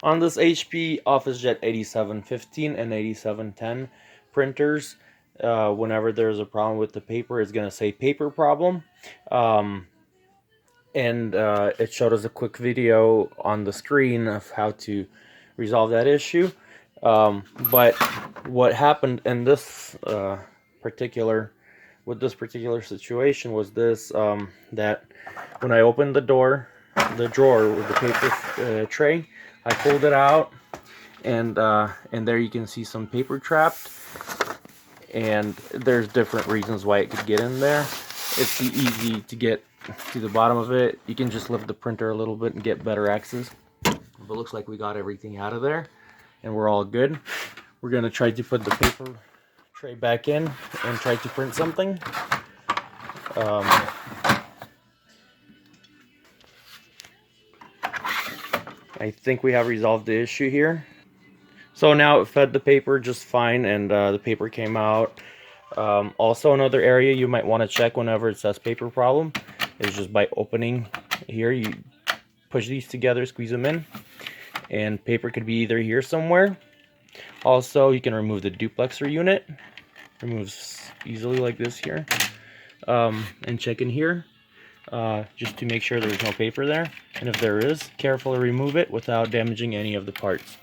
On this HP Officejet 8715 and 8710 printers, whenever there's a problem with the paper, it's going to say paper problem. It showed us a quick video on the screen of how to resolve that issue. But what happened in this particular situation was this, that when I opened the drawer with the paper tray, I pulled it out, and there you can see some paper trapped, and there's different reasons why it could get in there. It's easy to get to the bottom of it. You can just lift the printer a little bit and get better access. But it looks like we got everything out of there, and we're all good. We're gonna try to put the paper tray back in and try to print something. I think we have resolved the issue here. So now it fed the paper just fine, and the paper came out. Also, another area you might want to check whenever it says paper problem is just by opening here. You push these together, squeeze them in, and paper could be either here somewhere. Also, you can remove the duplexer unit. Removes easily like this here. And check in here, just to make sure there's no paper there. And if there is, carefully remove it without damaging any of the parts.